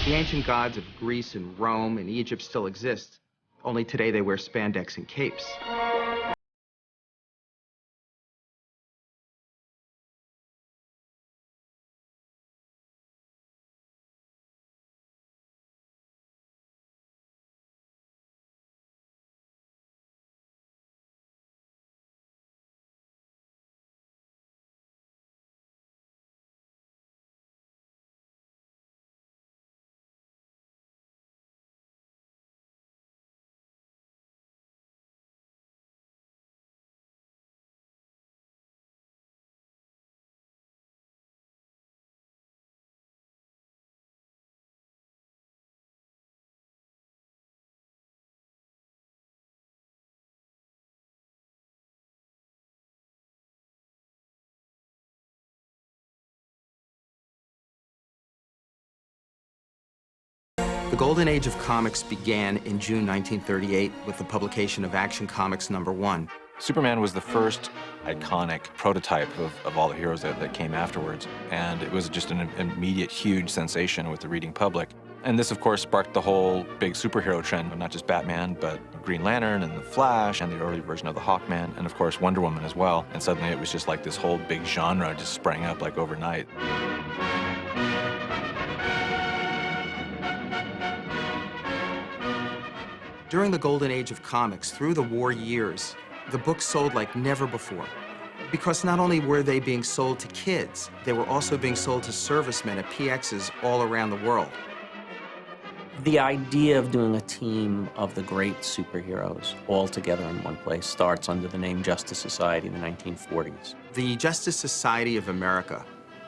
The ancient gods of Greece and Rome and Egypt still exist, only today they wear spandex and capes. The golden age of comics began in June 1938 with the publication of Action Comics #1. Superman was the first iconic prototype of all the heroes that came afterwards, and it was just an immediate huge sensation with the reading public. And this, of course, sparked the whole big superhero trend, not just Batman, but Green Lantern and the Flash and the early version of the Hawkman, and of course Wonder Woman as well. And suddenly it was just like this whole big genre just sprang up like overnight. During the golden age of comics, through the war years, the books sold like never before. Because not only were they being sold to kids, they were also being sold to servicemen at PXs all around the world. The idea of doing a team of the great superheroes all together in one place starts under the name Justice Society in the 1940s. The Justice Society of America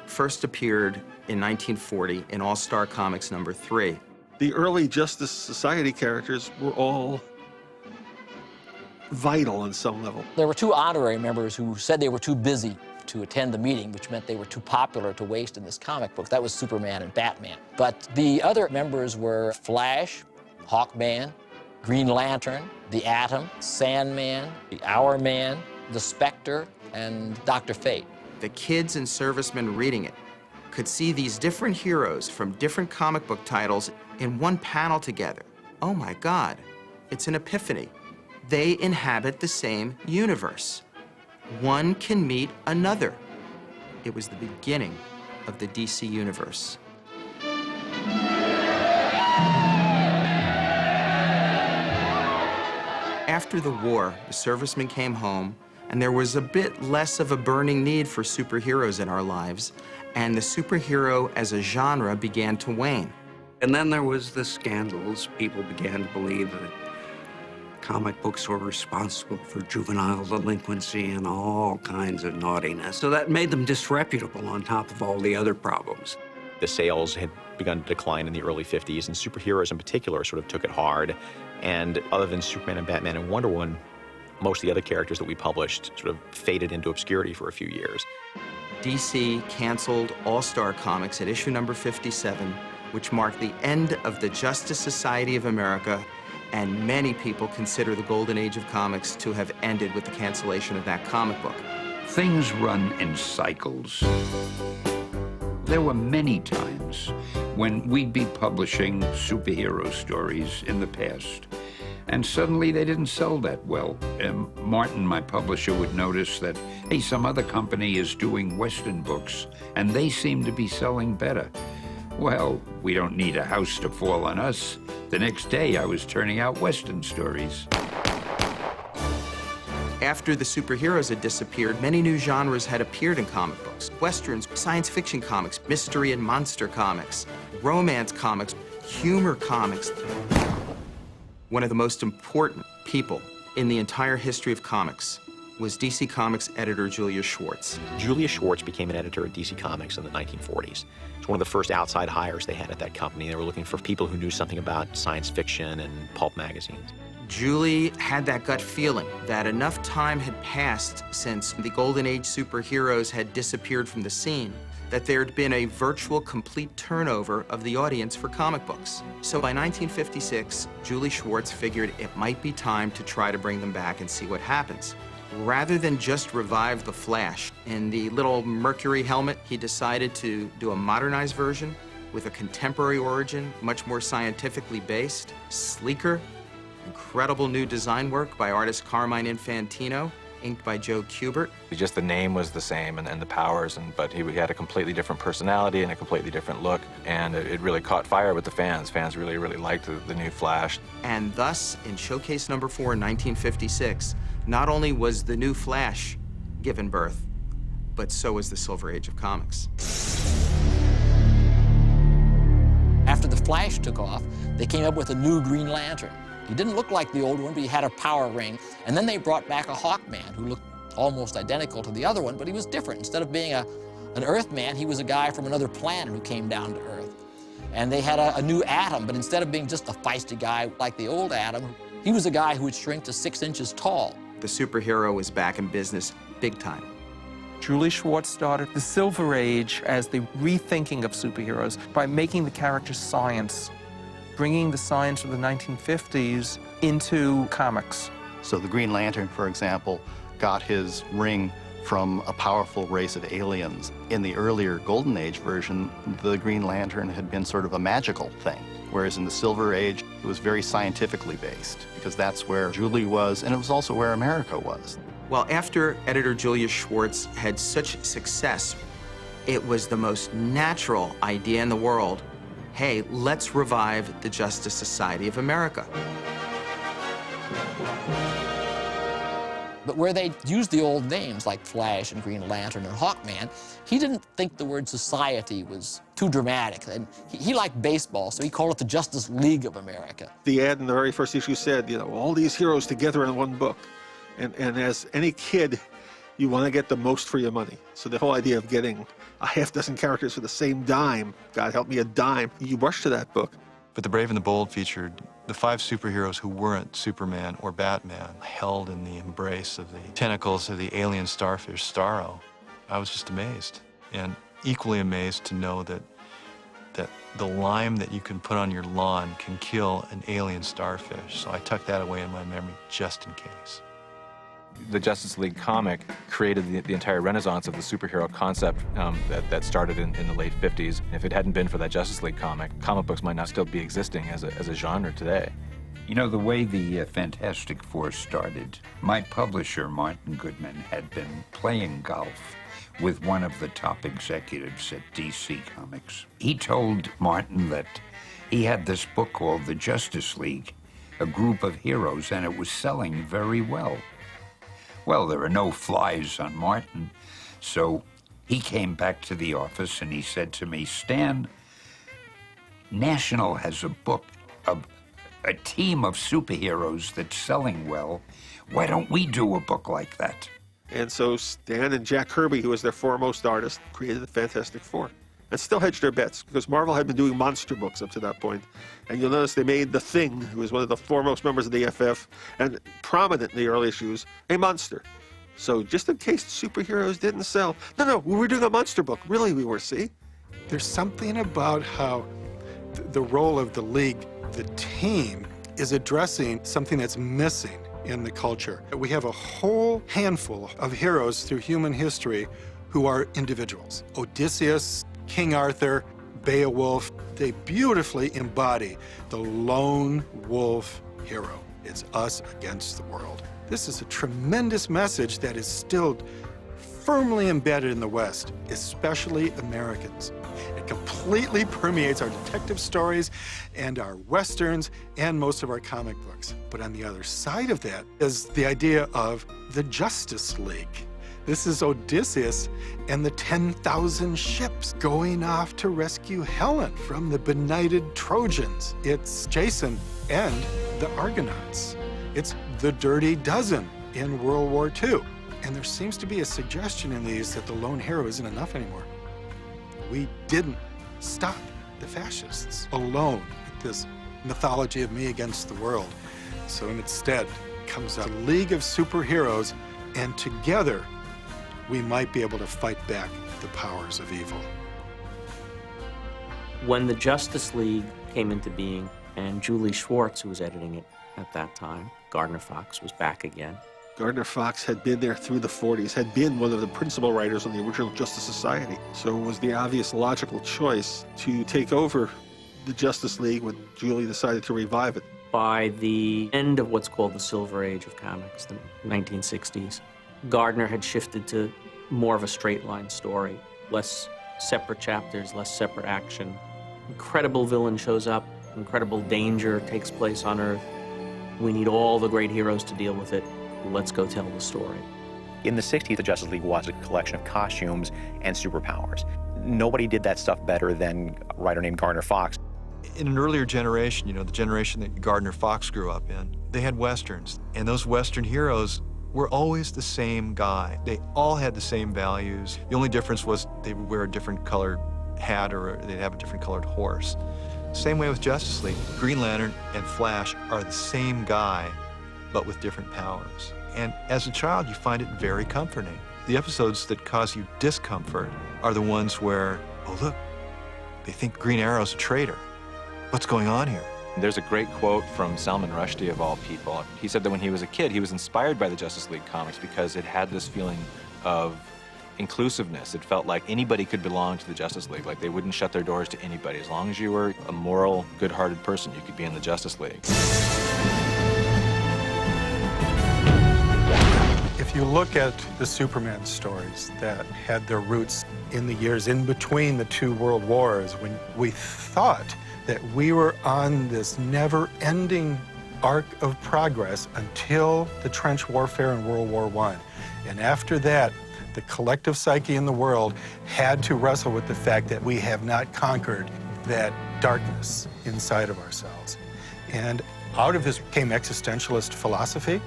first appeared in 1940 in All-Star Comics #3. The early Justice Society characters were all vital on some level. There were two honorary members who said they were too busy to attend the meeting, which meant they were too popular to waste in this comic book. That was Superman and Batman. But the other members were Flash, Hawkman, Green Lantern, the Atom, Sandman, the Hour Man, the Spectre, and Dr. Fate. The kids and servicemen reading it could see these different heroes from different comic book titles in one panel together. Oh my God, it's an epiphany. They inhabit the same universe. One can meet another. It was the beginning of the DC universe. After the war, the servicemen came home, and there was a bit less of a burning need for superheroes in our lives, and the superhero as a genre began to wane. And then there was the scandals. People began to believe that comic books were responsible for juvenile delinquency and all kinds of naughtiness. So that made them disreputable on top of all the other problems. The sales had begun to decline in the early 50s, and superheroes in particular sort of took it hard. And other than Superman and Batman and Wonder Woman, most of the other characters that we published sort of faded into obscurity for a few years. DC canceled All-Star Comics at issue #57, which marked the end of the Justice Society of America, and many people consider the golden age of comics to have ended with the cancellation of that comic book. Things run in cycles. There were many times when we'd be publishing superhero stories in the past, and suddenly they didn't sell that well. Martin, my publisher, would notice that, hey, some other company is doing Western books, and they seem to be selling better. Well, we don't need a house to fall on us. The next day, I was turning out Western stories. After the superheroes had disappeared, many new genres had appeared in comic books. Westerns, science fiction comics, mystery and monster comics, romance comics, humor comics. One of the most important people in the entire history of comics was DC Comics editor Julius Schwartz. Julius Schwartz became an editor at DC Comics in the 1940s. It's one of the first outside hires they had at that company. They were looking for people who knew something about science fiction and pulp magazines. Julie had that gut feeling that enough time had passed since the Golden Age superheroes had disappeared from the scene, that there'd been a virtual complete turnover of the audience for comic books. So by 1956, Julie Schwartz figured it might be time to try to bring them back and see what happens. Rather than just revive the Flash in the little Mercury helmet, he decided to do a modernized version with a contemporary origin, much more scientifically based, sleeker, incredible new design work by artist Carmine Infantino, inked by Joe Kubert. Just the name was the same and the powers, but he had a completely different personality and a completely different look, and it really caught fire with the fans. Fans really, really liked the new Flash. And thus, in Showcase number 4 in 1956, not only was the new Flash given birth, but so was the Silver Age of comics. After the Flash took off, they came up with a new Green Lantern. He didn't look like the old one, but he had a power ring. And then they brought back a Hawkman who looked almost identical to the other one, but he was different. Instead of being an Earthman, he was a guy from another planet who came down to Earth. And they had a new Atom, but instead of being just a feisty guy like the old Atom, he was a guy who would shrink to 6 inches tall. The superhero was back in business big time. Julie Schwartz started the Silver Age as the rethinking of superheroes by making the characters science, bringing the science of the 1950s into comics. So the Green Lantern, for example, got his ring from a powerful race of aliens. In the earlier Golden Age version, the Green Lantern had been sort of a magical thing, whereas in the Silver Age, it was very scientifically based, because that's where Julie was, and it was also where America was. Well, after editor Julius Schwartz had such success, it was the most natural idea in the world. Hey, let's revive the Justice Society of America. But where they used the old names like Flash and Green Lantern and Hawkman, he didn't think the word society was too dramatic. And he liked baseball, so he called it the Justice League of America. The ad in the very first issue said, you know, all these heroes together in one book. And as any kid, you want to get the most for your money. So the whole idea of getting a half dozen characters for the same dime, God help me, a dime, you rush to that book. But The Brave and the Bold featured the 5 superheroes who weren't Superman or Batman, held in the embrace of the tentacles of the alien starfish, Starro. I was just amazed, and equally amazed to know that the lime that you can put on your lawn can kill an alien starfish. So I tucked that away in my memory just in case. The Justice League comic created the entire renaissance of the superhero concept that started in the late 50s. If it hadn't been for that Justice League comic books might not still be existing as a genre today. You know, the way the Fantastic Four started, my publisher, Martin Goodman, had been playing golf with one of the top executives at DC Comics. He told Martin that he had this book called The Justice League, a group of heroes, and it was selling very well. Well, there are no flies on Martin, so he came back to the office and he said to me, Stan, National has a book, a team of superheroes that's selling well. Why don't we do a book like that? And so Stan and Jack Kirby, who was their foremost artist, created the Fantastic Four. And still hedged their bets, because Marvel had been doing monster books up to that point. And you'll notice they made The Thing, who was one of the foremost members of the FF, and prominent in the early issues, a monster. So just in case superheroes didn't sell, no, we were doing a monster book. Really, we were, see? There's something about how the role of the League, the team, is addressing something that's missing in the culture. We have a whole handful of heroes through human history who are individuals. Odysseus, King Arthur, Beowulf, they beautifully embody the lone wolf hero. It's us against the world. This is a tremendous message that is still firmly embedded in the West, especially Americans. It completely permeates our detective stories and our Westerns and most of our comic books. But on the other side of that is the idea of the Justice League. This is Odysseus and the 10,000 ships going off to rescue Helen from the benighted Trojans. It's Jason and the Argonauts. It's the Dirty Dozen in World War II. And there seems to be a suggestion in these that the lone hero isn't enough anymore. We didn't stop the fascists alone with this mythology of me against the world. So instead comes a league of superheroes, and together we might be able to fight back the powers of evil. When the Justice League came into being, and Julie Schwartz, who was editing it at that time, Gardner Fox was back again, Gardner Fox had been there through the 40s, had been one of the principal writers on the original Justice Society. So it was the obvious logical choice to take over the Justice League when Julie decided to revive it. By the end of what's called the Silver Age of comics, the 1960s, Gardner had shifted to more of a straight-line story, less separate chapters, less separate action. Incredible villain shows up, incredible danger takes place on Earth. We need all the great heroes to deal with it. Let's go tell the story. In the 60s, the Justice League was a collection of costumes and superpowers. Nobody did that stuff better than a writer named Gardner Fox. In an earlier generation, you know, the generation that Gardner Fox grew up in, they had Westerns. And those Western heroes were always the same guy. They all had the same values. The only difference was they would wear a different colored hat or they'd have a different colored horse. Same way with Justice League. Green Lantern and Flash are the same guy, but with different powers. And as a child, you find it very comforting. The episodes that cause you discomfort are the ones where, oh look, they think Green Arrow's a traitor. What's going on here? There's a great quote from Salman Rushdie, of all people. He said that when he was a kid, he was inspired by the Justice League comics because it had this feeling of inclusiveness. It felt like anybody could belong to the Justice League, like they wouldn't shut their doors to anybody. As long as you were a moral, good-hearted person, you could be in the Justice League. If you look at the Superman stories that had their roots in the years in between the two world wars, when we thought that we were on this never-ending arc of progress until the trench warfare in World War I. And after that, the collective psyche in the world had to wrestle with the fact that we have not conquered that darkness inside of ourselves. And out of this came existentialist philosophy,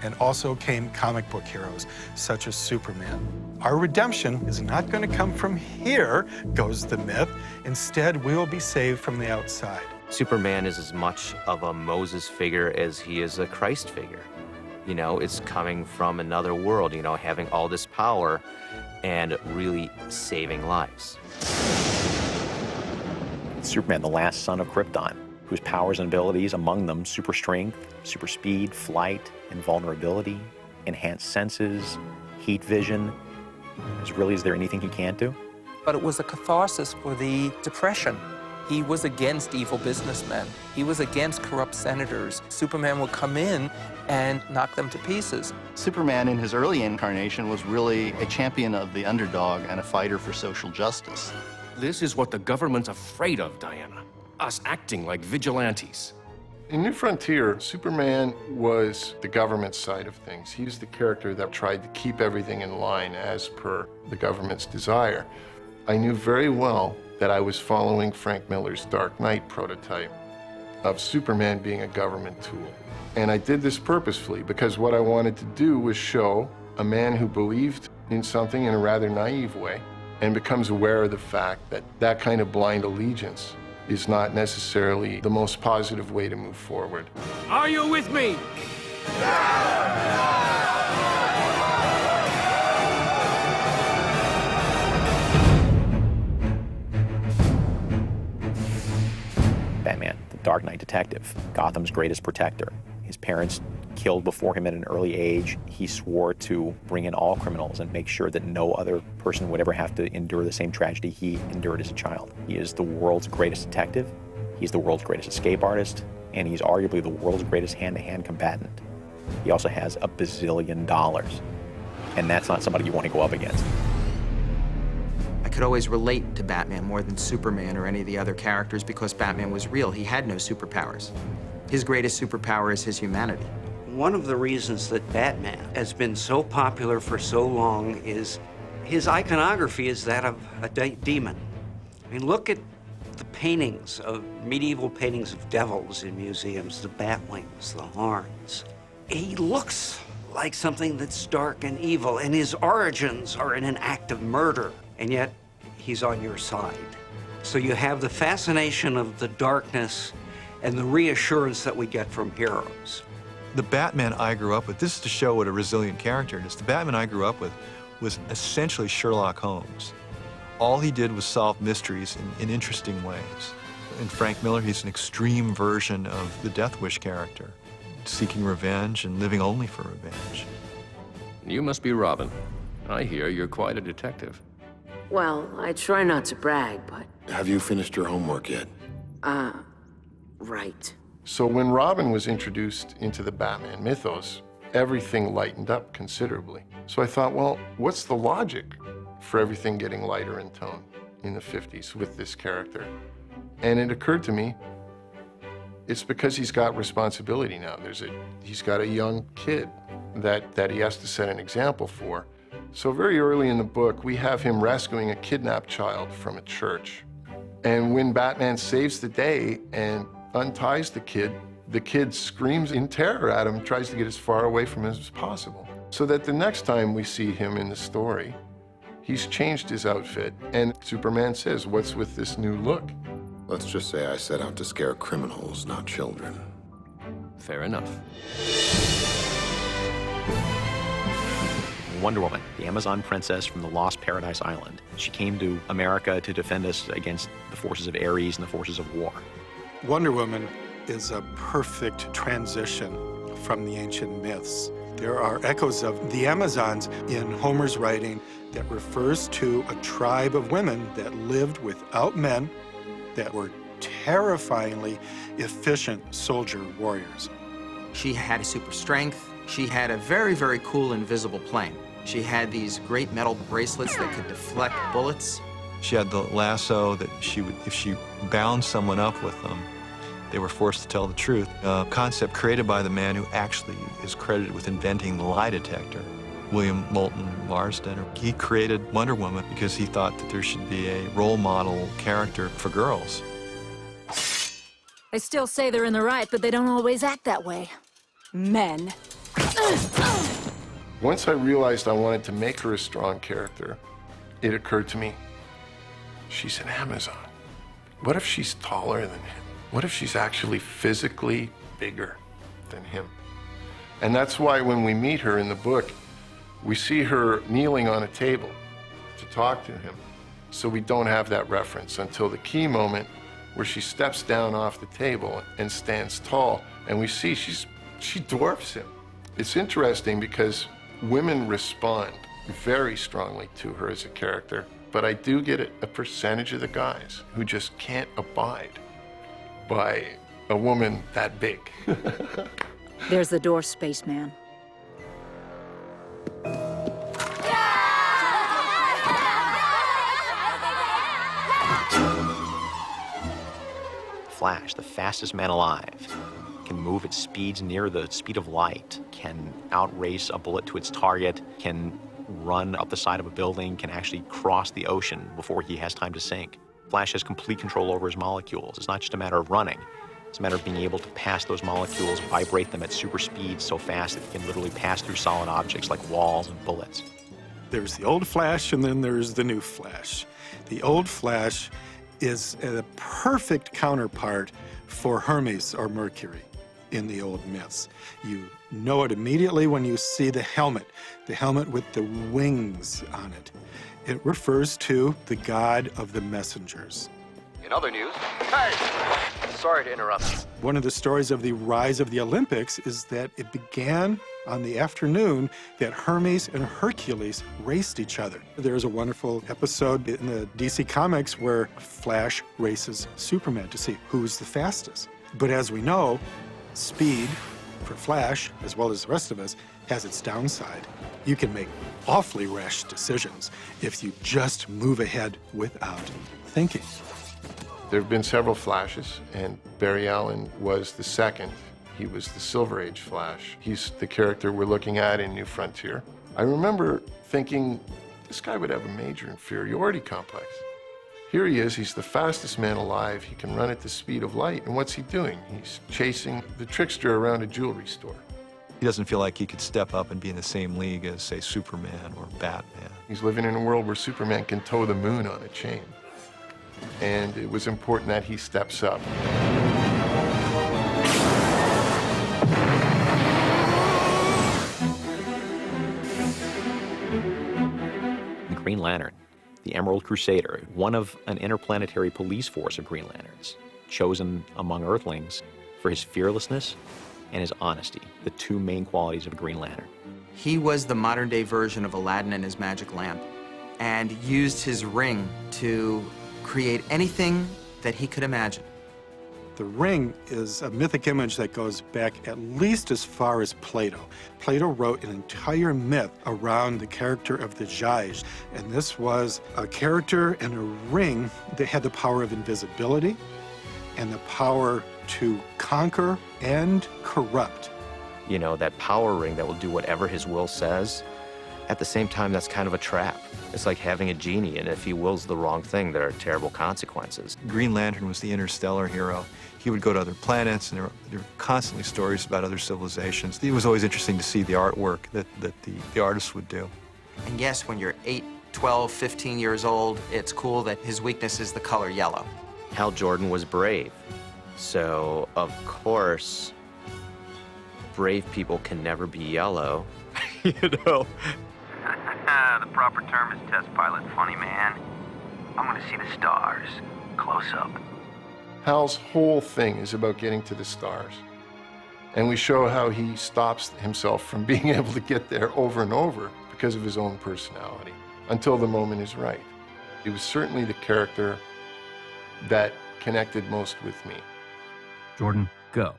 and also came comic book heroes, such as Superman. Our redemption is not going to come from here, goes the myth. Instead, we will be saved from the outside. Superman is as much of a Moses figure as he is a Christ figure. You know, it's coming from another world, you know, having all this power and really saving lives. Superman, the last son of Krypton, whose powers and abilities, among them super strength, super speed, flight, invulnerability, enhanced senses, heat vision. Is there anything he can't do? But it was a catharsis for the Depression. He was against evil businessmen. He was against corrupt senators. Superman would come in and knock them to pieces. Superman in his early incarnation was really a champion of the underdog and a fighter for social justice. This is what the government's afraid of, Diana. Us acting like vigilantes. In New Frontier, Superman was the government side of things. He was the character that tried to keep everything in line as per the government's desire. I knew very well that I was following Frank Miller's Dark Knight prototype of Superman being a government tool. And I did this purposefully because what I wanted to do was show a man who believed in something in a rather naive way and becomes aware of the fact that that kind of blind allegiance is not necessarily the most positive way to move forward. Are you with me? Batman, the Dark Knight detective, Gotham's greatest protector. His parents killed before him at an early age. He swore to bring in all criminals and make sure that no other person would ever have to endure the same tragedy he endured as a child. He is the world's greatest detective, he's the world's greatest escape artist, and he's arguably the world's greatest hand-to-hand combatant. He also has $1 bazillion, and that's not somebody you want to go up against. I could always relate to Batman more than Superman or any of the other characters because Batman was real. He had no superpowers. His greatest superpower is his humanity. One of the reasons that Batman has been so popular for so long is his iconography is that of a demon. I mean, look at the paintings of medieval paintings of devils in museums, the bat wings, the horns. He looks like something that's dark and evil, and his origins are in an act of murder, and yet he's on your side. So you have the fascination of the darkness and the reassurance that we get from heroes. The Batman I grew up with, this is to show what a resilient character it is. The Batman I grew up with was essentially Sherlock Holmes. All he did was solve mysteries in interesting ways. In Frank Miller, he's an extreme version of the Death Wish character. seeking revenge and living only for revenge. You must be Robin. I hear you're quite a detective. Well, I try not to brag, but... Have you finished your homework yet? Right. So when Robin was introduced into the Batman mythos, everything lightened up considerably. So I thought, well, what's the logic for everything getting lighter in tone in the 50s with this character? And it occurred to me, it's because he's got responsibility now. He's got a young kid that he has to set an example for. So very early in the book, we have him rescuing a kidnapped child from a church. And when Batman saves the day and unties the kid screams in terror at him, tries to get as far away from him as possible. So that the next time we see him in the story, he's changed his outfit. And Superman says, "What's with this new look?" Let's just say I set out to scare criminals, not children. Fair enough. Wonder Woman, the Amazon princess from the Lost Paradise Island. She came to America to defend us against the forces of Ares and the forces of war. Wonder Woman is a perfect transition from the ancient myths. There are echoes of the Amazons in Homer's writing that refers to a tribe of women that lived without men, that were terrifyingly efficient soldier warriors. She had super strength. She had a very, very cool invisible plane. She had these great metal bracelets that could deflect bullets. She had the lasso that if she bound someone up with them, they were forced to tell the truth. A concept created by the man who actually is credited with inventing the lie detector, William Moulton Marsden. He created Wonder Woman because he thought that there should be a role model character for girls. They still say they're in the right, but they don't always act that way. Men. Once I realized I wanted to make her a strong character, it occurred to me, she's an Amazon. What if she's taller than him? What if she's actually physically bigger than him? And that's why when we meet her in the book, we see her kneeling on a table to talk to him. So we don't have that reference until the key moment where she steps down off the table and stands tall, and we see she dwarfs him. It's interesting because women respond very strongly to her as a character, but I do get a percentage of the guys who just can't abide by a woman that big. There's the door, spaceman. Flash, the fastest man alive, can move at speeds near the speed of light, can outrace a bullet to its target, can run up the side of a building, can actually cross the ocean before he has time to sink. Flash has complete control over his molecules. It's not just a matter of running. It's a matter of being able to pass those molecules, vibrate them at super speeds so fast that he can literally pass through solid objects like walls and bullets. There's the old Flash, and then there's the new Flash. The old Flash is a perfect counterpart for Hermes or Mercury in the old myths. You know it immediately when you see the helmet with the wings on it. It refers to the god of the messengers. In other news, hey! Sorry to interrupt. One of the stories of the rise of the Olympics is that it began on the afternoon that Hermes and Hercules raced each other. There's a wonderful episode in the DC Comics where Flash races Superman to see who's the fastest. But as we know, speed for Flash, as well as the rest of us, has its downside. You can make awfully rash decisions if you just move ahead without thinking. There have been several Flashes, and Barry Allen was the second. He was the Silver Age Flash. He's the character we're looking at in New Frontier. I remember thinking, this guy would have a major inferiority complex. Here he is, he's the fastest man alive. He can run at the speed of light, and what's he doing? He's chasing the trickster around a jewelry store. He doesn't feel like he could step up and be in the same league as, say, Superman or Batman. He's living in a world where Superman can tow the moon on a chain. And it was important that he steps up. The Green Lantern, the Emerald Crusader, one of an interplanetary police force of Green Lanterns, chosen among Earthlings for his fearlessness and his honesty, the two main qualities of a Green Lantern. He was the modern-day version of Aladdin and his magic lamp, and used his ring to create anything that he could imagine. The ring is a mythic image that goes back at least as far as Plato. Plato wrote an entire myth around the character of the Jais, and this was a character and a ring that had the power of invisibility and the power to conquer and corrupt. You know, that power ring that will do whatever his will says. At the same time, that's kind of a trap. It's like having a genie, and if he wills the wrong thing, there are terrible consequences. Green Lantern was the interstellar hero. He would go to other planets, and there were constantly stories about other civilizations. It was always interesting to see the artwork that the artists would do. And yes, when you're 8, 12, 15 years old, it's cool that his weakness is the color yellow. Hal Jordan was brave. So, of course, brave people can never be yellow. You know. The proper term is test pilot, funny man. I'm gonna see the stars, close up. Hal's whole thing is about getting to the stars. And we show how he stops himself from being able to get there over and over because of his own personality, until the moment is right. He was certainly the character that connected most with me. Jordan, go.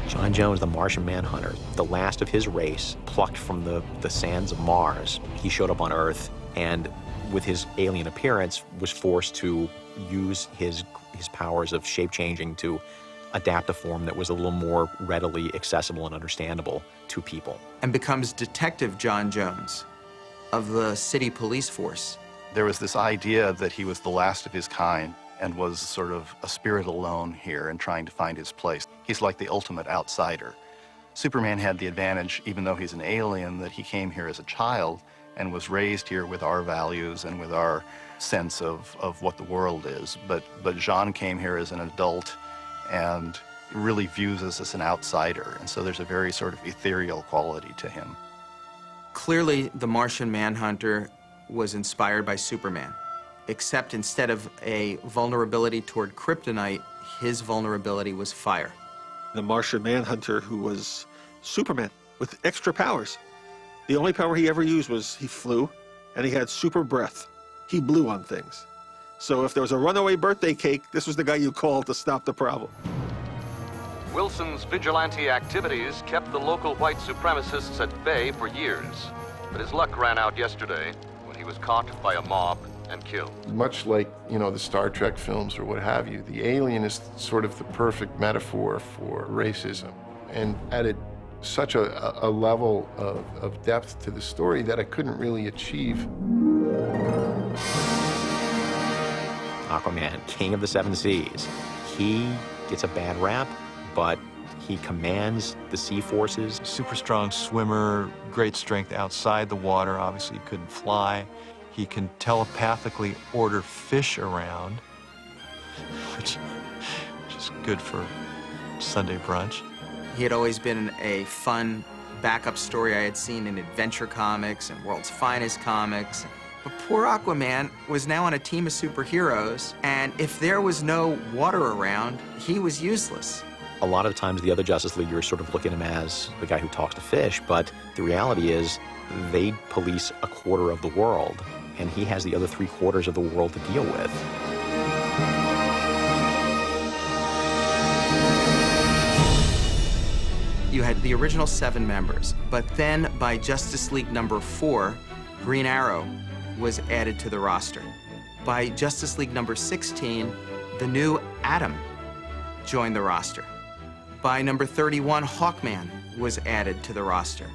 John Jones, the Martian Manhunter, the last of his race, plucked from the sands of Mars. He showed up on Earth, and with his alien appearance, was forced to use his powers of shape-changing to adapt a form that was a little more readily accessible and understandable to people. And becomes Detective John Jones of the city police force. There was this idea that he was the last of his kind and was sort of a spirit alone here and trying to find his place. He's like the ultimate outsider. Superman had the advantage, even though he's an alien, that he came here as a child and was raised here with our values and with our sense of what the world is. But Jean came here as an adult and really views us as an outsider. And so there's a very sort of ethereal quality to him. Clearly, the Martian Manhunter was inspired by Superman, except instead of a vulnerability toward kryptonite, his vulnerability was fire. The Martian Manhunter, who was Superman with extra powers. The only power he ever used was he flew, and he had super breath. He blew on things. So if there was a runaway birthday cake, this was the guy you called to stop the problem. Wilson's vigilante activities kept the local white supremacists at bay for years. But his luck ran out yesterday when he was caught by a mob and killed. Much like, the Star Trek films or what have you, the alien is sort of the perfect metaphor for racism, and added such a level of depth to the story that I couldn't really achieve. Aquaman, king of the seven seas. He gets a bad rap, but he commands the sea forces. Super strong swimmer, great strength outside the water. Obviously, he couldn't fly. He can telepathically order fish around, which is good for Sunday brunch. He had always been a fun backup story I had seen in Adventure Comics and World's Finest Comics. But poor Aquaman was now on a team of superheroes, and if there was no water around, he was useless. A lot of times the other Justice League, you're sort of looking at him as the guy who talks to fish, but the reality is they police a quarter of the world, and he has the other 3/4 of the world to deal with. You had the original 7 members, but then by Justice League number 4, Green Arrow was added to the roster. By Justice League number 16, the new Atom joined the roster. By number 31, Hawkman was added to the roster.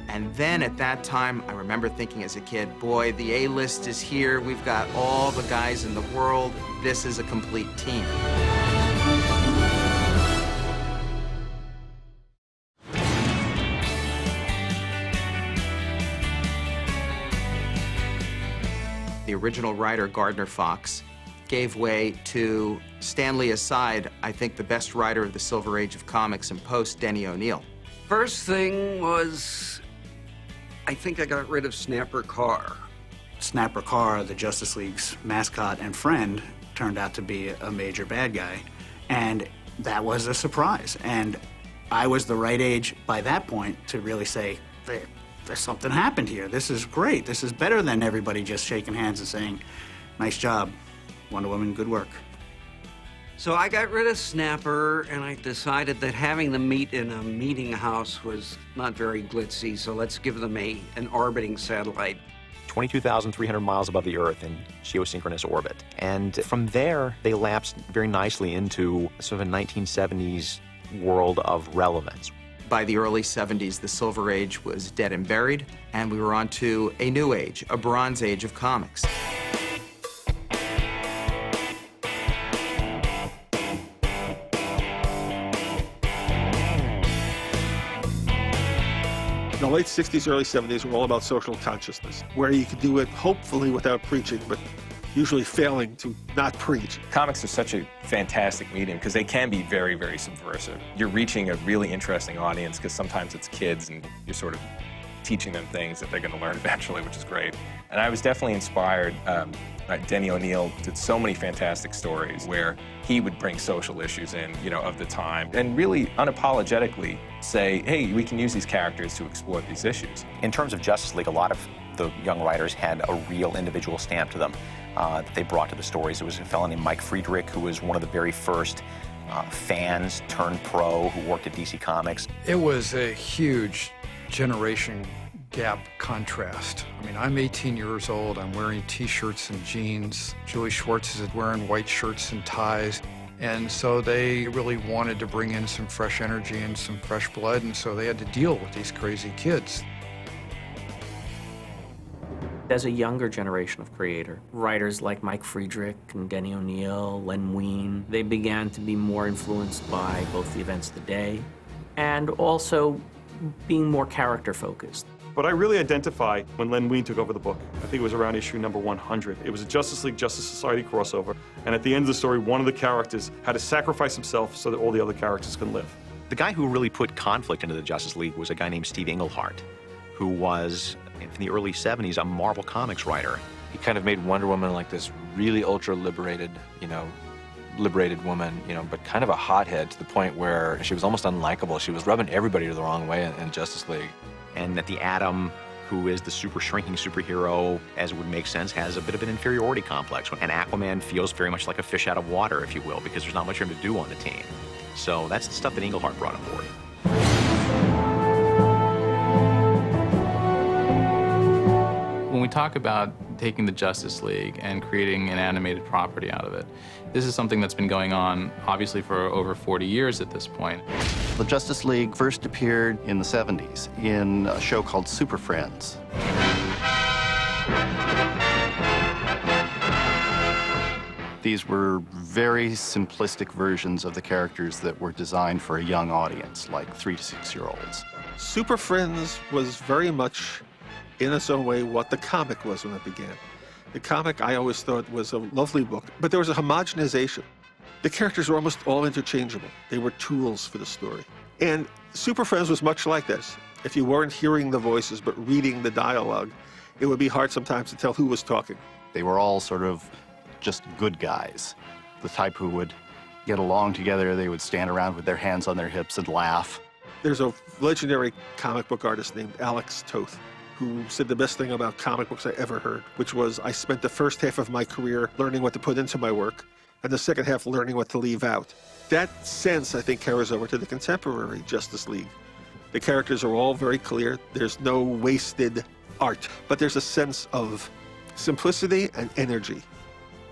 And then at that time, I remember thinking as a kid, boy, the A-list is here. We've got all the guys in the world. This is a complete team. The original writer, Gardner Fox, gave way to Stan Lee aside, I think the best writer of the Silver Age of comics and post, Denny O'Neil. First thing was, I think I got rid of Snapper Carr. Snapper Carr, the Justice League's mascot and friend, turned out to be a major bad guy. And that was a surprise. And I was the right age by that point to really say, there's something happened here. This is great. This is better than everybody just shaking hands and saying, nice job, Wonder Woman, good work. So I got rid of Snapper, and I decided that having them meet in a meeting house was not very glitzy, so let's give them an orbiting satellite. 22,300 miles above the Earth in geosynchronous orbit. And from there, they lapsed very nicely into sort of a 1970s world of relevance. By the early 70s, the Silver Age was dead and buried, and we were on to a new age, a Bronze Age of comics. The late 60s, early 70s were all about social consciousness, where you could do it hopefully without preaching, but usually failing to not preach. Comics are such a fantastic medium because they can be very, very subversive. You're reaching a really interesting audience because sometimes it's kids and you're sort of teaching them things that they're going to learn eventually, which is great. And I was definitely inspired. Denny O'Neil did so many fantastic stories where he would bring social issues in, of the time, and really unapologetically say, hey, we can use these characters to explore these issues. In terms of Justice League, a lot of the young writers had a real individual stamp to them that they brought to the stories. There was a fellow named Mike Friedrich, who was one of the very first fans turned pro who worked at DC Comics. It was a huge generation gap contrast. I mean, I'm 18 years old, I'm wearing t-shirts and jeans. Julie Schwartz is wearing white shirts and ties. And so they really wanted to bring in some fresh energy and some fresh blood, and so they had to deal with these crazy kids. As a younger generation of creator, writers like Mike Friedrich and Denny O'Neil, Len Wein, they began to be more influenced by both the events of the day and also being more character-focused. But I really identify when Len Wein took over the book. I think it was around issue number 100. It was a Justice League, Justice Society crossover. And at the end of the story, one of the characters had to sacrifice himself so that all the other characters can live. The guy who really put conflict into the Justice League was a guy named Steve Englehart, who was, in the early 70s, a Marvel Comics writer. He kind of made Wonder Woman like this really ultra-liberated, liberated woman, but kind of a hothead to the point where she was almost unlikable. She was rubbing everybody the wrong way in Justice League. And that the Atom, who is the super shrinking superhero, as it would make sense, has a bit of an inferiority complex. And Aquaman feels very much like a fish out of water, if you will, because there's not much for him to do on the team. So that's the stuff that Englehart brought on board. When we talk about taking the Justice League and creating an animated property out of it, this is something that's been going on, obviously, for over 40 years at this point. The Justice League first appeared in the 70s in a show called Super Friends. These were very simplistic versions of the characters that were designed for a young audience, like 3 to 6-year-olds. Super Friends was very much, in its own way, what the comic was when it began. The comic, I always thought, was a lovely book, but there was a homogenization. The characters were almost all interchangeable. They were tools for the story. And Super Friends was much like this. If you weren't hearing the voices but reading the dialogue, it would be hard sometimes to tell who was talking. They were all sort of just good guys, the type who would get along together. They would stand around with their hands on their hips and laugh. There's a legendary comic book artist named Alex Toth, who said the best thing about comic books I ever heard, which was, I spent the first half of my career learning what to put into my work, and the second half learning what to leave out. That sense, I think, carries over to the contemporary Justice League. The characters are all very clear. There's no wasted art, but there's a sense of simplicity and energy.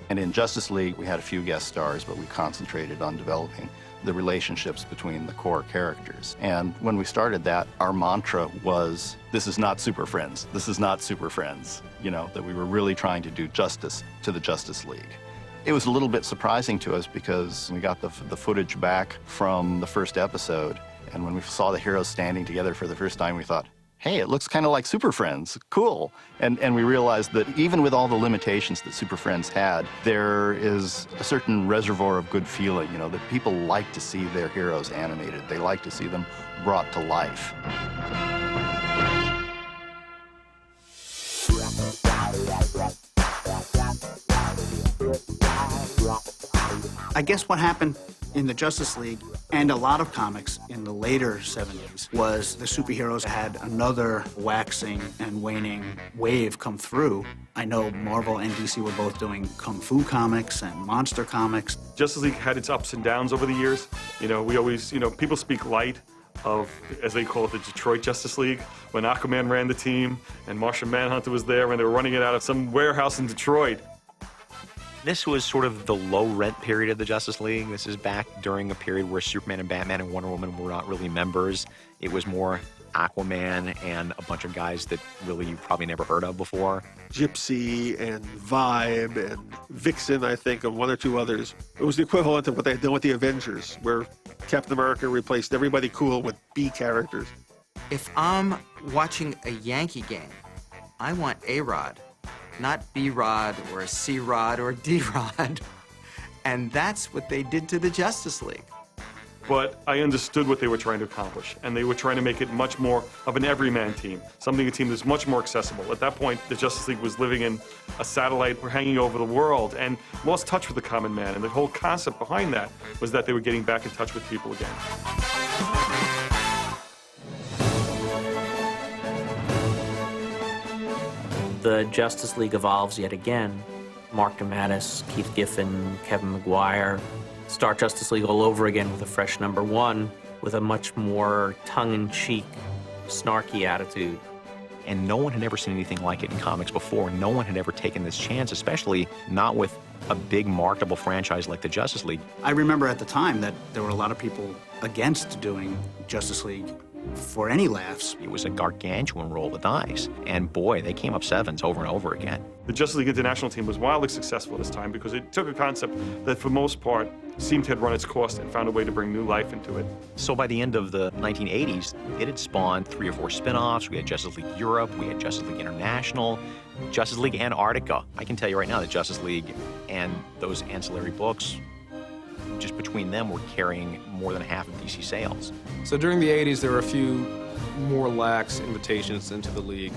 And in Justice League, we had a few guest stars, but we concentrated on developing the relationships between the core characters. And when we started that, our mantra was, this is not Super Friends. This is not Super Friends. That we were really trying to do justice to the Justice League. It was a little bit surprising to us because we got the footage back from the first episode, and when we saw the heroes standing together for the first time, we thought, hey, it looks kind of like Super Friends, cool. And we realized that even with all the limitations that Super Friends had, there is a certain reservoir of good feeling, you know, that people like to see their heroes animated. They like to see them brought to life. I guess what happened in the Justice League and a lot of comics in the later 70s was the superheroes had another waxing and waning wave come through. I know Marvel and DC were both doing Kung Fu comics and monster comics. Justice League had its ups and downs over the years. You know, we always, you know, people speak light of, as they call it, the Detroit Justice League, when Aquaman ran the team and Martian Manhunter was there and they were running it out of some warehouse in Detroit. This was sort of the low-rent period of the Justice League. This is back during a period where Superman and Batman and Wonder Woman were not really members. It was more Aquaman and a bunch of guys that really you probably never heard of before. Gypsy and Vibe and Vixen, I think, and one or two others. It was the equivalent of what they had done with the Avengers, where Captain America replaced everybody cool with B characters. If I'm watching a Yankee game, I want A-Rod, not B-Rod or a C-Rod or D-Rod. And that's what they did to the Justice League. But I understood what they were trying to accomplish, and they were trying to make it much more of an everyman team, a team that's much more accessible. At that point, the Justice League was living in a satellite hanging over the world and lost touch with the common man, and the whole concept behind that was that they were getting back in touch with people again. The Justice League evolves yet again. Mark Gatiss, Keith Giffen, Kevin Maguire start Justice League all over again with a fresh #1, with a much more tongue-in-cheek, snarky attitude. And no one had ever seen anything like it in comics before. No one had ever taken this chance, especially not with a big marketable franchise like the Justice League. I remember at the time that there were a lot of people against doing Justice League for any laughs. It was a gargantuan roll of the dice. And boy, they came up sevens over and over again. The Justice League International team was wildly successful at this time because it took a concept that, for the most part, seemed to have run its course and found a way to bring new life into it. So by the end of the 1980s, it had spawned 3 or 4 spin-offs. We had Justice League Europe, we had Justice League International, Justice League Antarctica. I can tell you right now that Justice League and those ancillary books, just between them, were carrying more than half of DC sales. So during the 80s, there were a few more lax invitations into the League.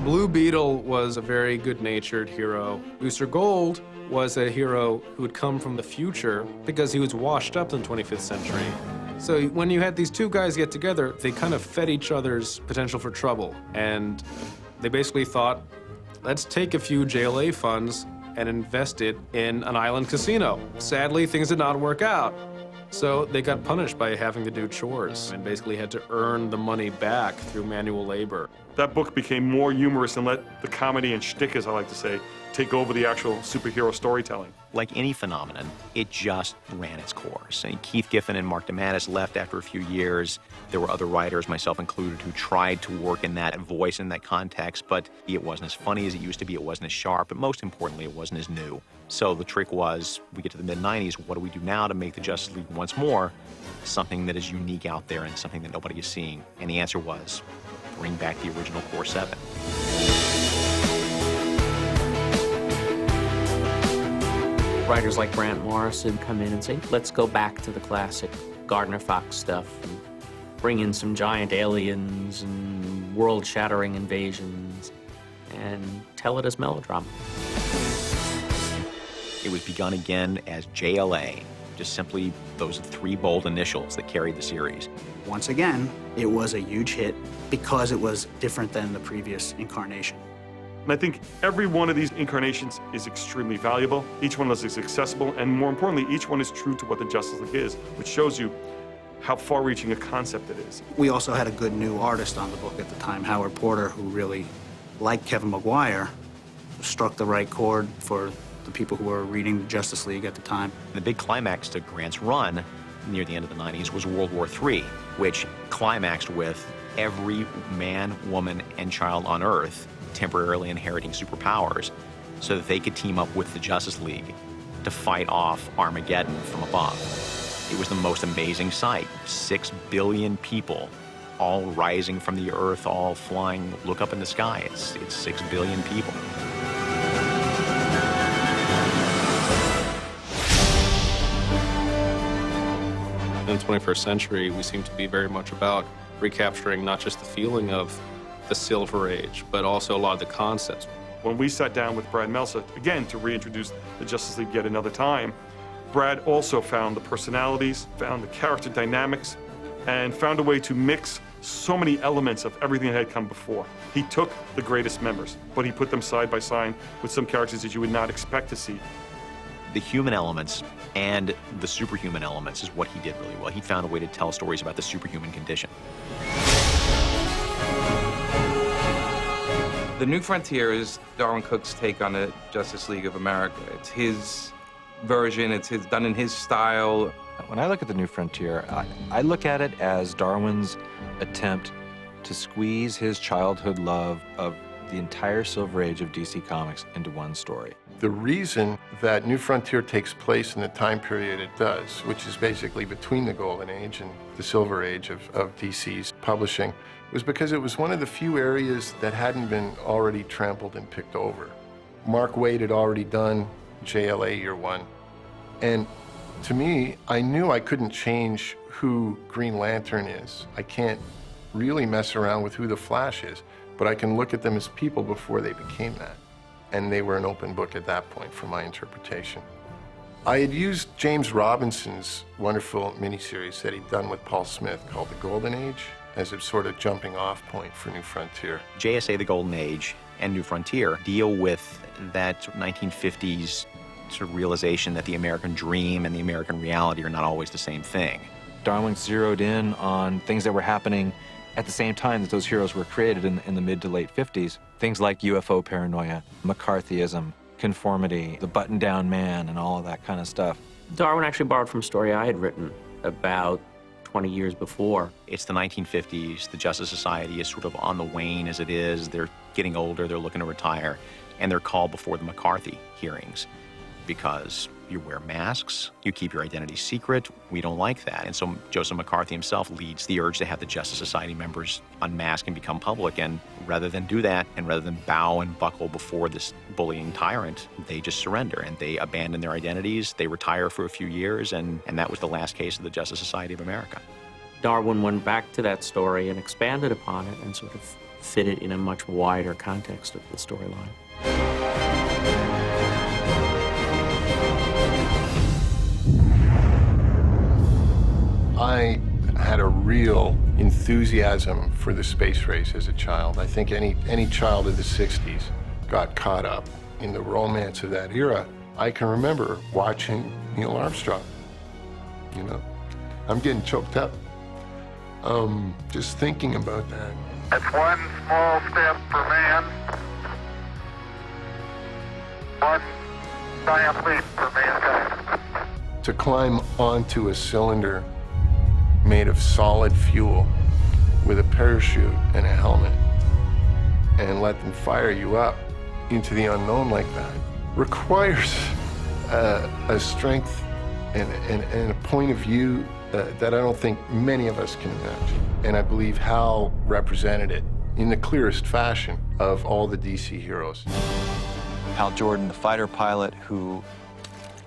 Blue Beetle was a very good-natured hero. Booster Gold was a hero who had come from the future because he was washed up in the 25th century. So when you had these two guys get together, they kind of fed each other's potential for trouble. And they basically thought, let's take a few JLA funds and invest it in an island casino. Sadly, things did not work out. So they got punished by having to do chores and basically had to earn the money back through manual labor. That book became more humorous and let the comedy and shtick, as I like to say, take over the actual superhero storytelling. Like any phenomenon, it just ran its course. And Keith Giffen and Mark Gatiss left after a few years. There were other writers, myself included, who tried to work in that voice, in that context, but it wasn't as funny as it used to be, it wasn't as sharp, but most importantly, it wasn't as new. So the trick was, we get to the mid-90s, what do we do now to make the Justice League once more something that is unique out there and something that nobody is seeing? And the answer was, bring back the original Core 7. Writers like Grant Morrison come in and say, let's go back to the classic Gardner Fox stuff and bring in some giant aliens and world-shattering invasions and tell it as melodrama. It was begun again as JLA, just simply those 3 bold initials that carried the series. Once again, it was a huge hit because it was different than the previous incarnation. And I think every one of these incarnations is extremely valuable. Each one of us is accessible, and more importantly, each one is true to what the Justice League is, which shows you how far-reaching a concept it is. We also had a good new artist on the book at the time, Howard Porter, who really, like Kevin Maguire, struck the right chord for the people who were reading the Justice League at the time. The big climax to Grant's run near the end of the 90s was World War III, which climaxed with every man, woman, and child on Earth temporarily inheriting superpowers so that they could team up with the Justice League to fight off Armageddon from above. It was the most amazing sight. 6 billion people all rising from the earth, all flying. Look up in the sky. It's 6 billion people. In the 21st century, we seem to be very much about recapturing not just the feeling of the Silver Age, but also a lot of the concepts. When we sat down with Brad Meltzer, again, to reintroduce the Justice League yet another time, Brad also found the personalities, found the character dynamics, and found a way to mix so many elements of everything that had come before. He took the greatest members, but he put them side by side with some characters that you would not expect to see. The human elements and the superhuman elements is what he did really well. He found a way to tell stories about the superhuman condition. The New Frontier is Darwin Cook's take on the Justice League of America. It's his version, it's done in his style. When I look at the New Frontier, I look at it as Darwin's attempt to squeeze his childhood love of the entire Silver Age of DC Comics into one story. The reason that New Frontier takes place in the time period it does, which is basically between the Golden Age and the Silver Age of DC's publishing, was because it was one of the few areas that hadn't been already trampled and picked over. Mark Waid had already done JLA Year One, and to me, I knew I couldn't change who Green Lantern is. I can't really mess around with who the Flash is, but I can look at them as people before they became that. And they were an open book at that point for my interpretation. I had used James Robinson's wonderful miniseries that he'd done with Paul Smith called The Golden Age as a sort of jumping off point for New Frontier. JSA, The Golden Age, and New Frontier deal with that 1950s sort of realization that the American dream and the American reality are not always the same thing. Darwin zeroed in on things that were happening at the same time that those heroes were created in the mid to late 50s. Things like UFO paranoia, McCarthyism, conformity, the button-down man, and all of that kind of stuff. Darwin actually borrowed from a story I had written about 20 years before. It's the 1950s. The Justice Society is sort of on the wane as it is. They're getting older, they're looking to retire, and they're called before the McCarthy hearings because you wear masks, you keep your identity secret. We don't like that. And so Joseph McCarthy himself leads the urge to have the Justice Society members unmask and become public. And rather than do that, and rather than bow and buckle before this bullying tyrant, they just surrender and they abandon their identities. They retire for a few years, and that was the last case of the Justice Society of America. Darwin went back to that story and expanded upon it and sort of fit it in a much wider context of the storyline. I had a real enthusiasm for the space race as a child. I think any child of the 60s got caught up in the romance of that era. I can remember watching Neil Armstrong, you know. I'm getting choked up just thinking about that. It's one small step for man, one giant leap for mankind. To climb onto a cylinder made of solid fuel with a parachute and a helmet and let them fire you up into the unknown like that requires a strength and a point of view that I don't think many of us can imagine. And I believe Hal represented it in the clearest fashion of all the DC heroes. Hal Jordan, the fighter pilot who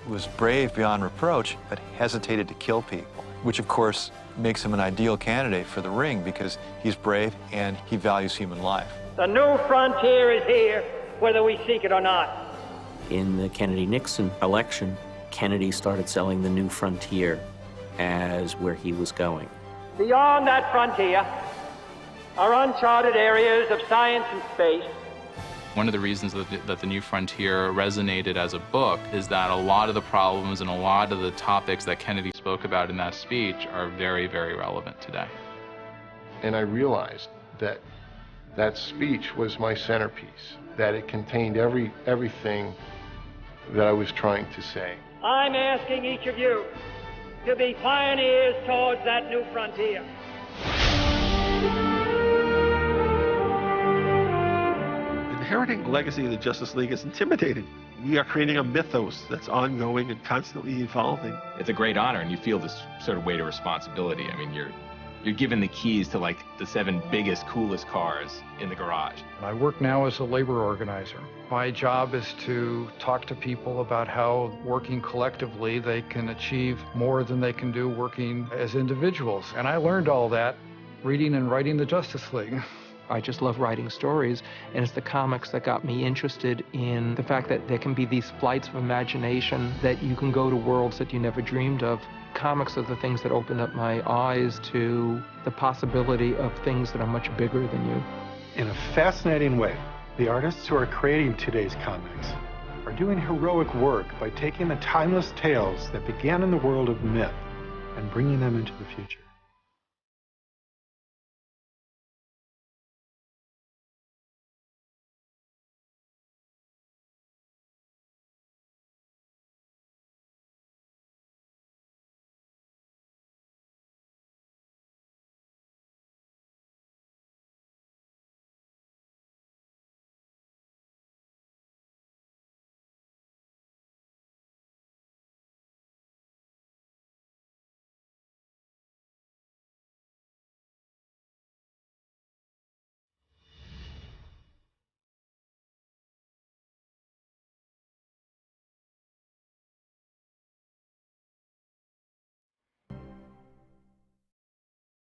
was brave beyond reproach, but hesitated to kill people, which of course makes him an ideal candidate for the ring because he's brave and he values human life. The new frontier is here, whether we seek it or not. In the Kennedy-Nixon election, Kennedy started selling the New Frontier as where he was going. Beyond that frontier are uncharted areas of science and space. One of the reasons that the New Frontier resonated as a book is that a lot of the problems and a lot of the topics that Kennedy spoke about in that speech are very, very relevant today. And I realized that that speech was my centerpiece, that it contained everything that I was trying to say. I'm asking each of you to be pioneers towards that new frontier. Inheriting the legacy of the Justice League is intimidating. We are creating a mythos that's ongoing and constantly evolving. It's a great honor, and you feel this sort of weight of responsibility. I mean, You're given the keys to like the 7 biggest, coolest cars in the garage. I work now as a labor organizer. My job is to talk to people about how working collectively they can achieve more than they can do working as individuals. And I learned all that reading and writing the Justice League. I just love writing stories, and it's the comics that got me interested in the fact that there can be these flights of imagination, that you can go to worlds that you never dreamed of. Comics are the things that opened up my eyes to the possibility of things that are much bigger than you. In a fascinating way, the artists who are creating today's comics are doing heroic work by taking the timeless tales that began in the world of myth and bringing them into the future.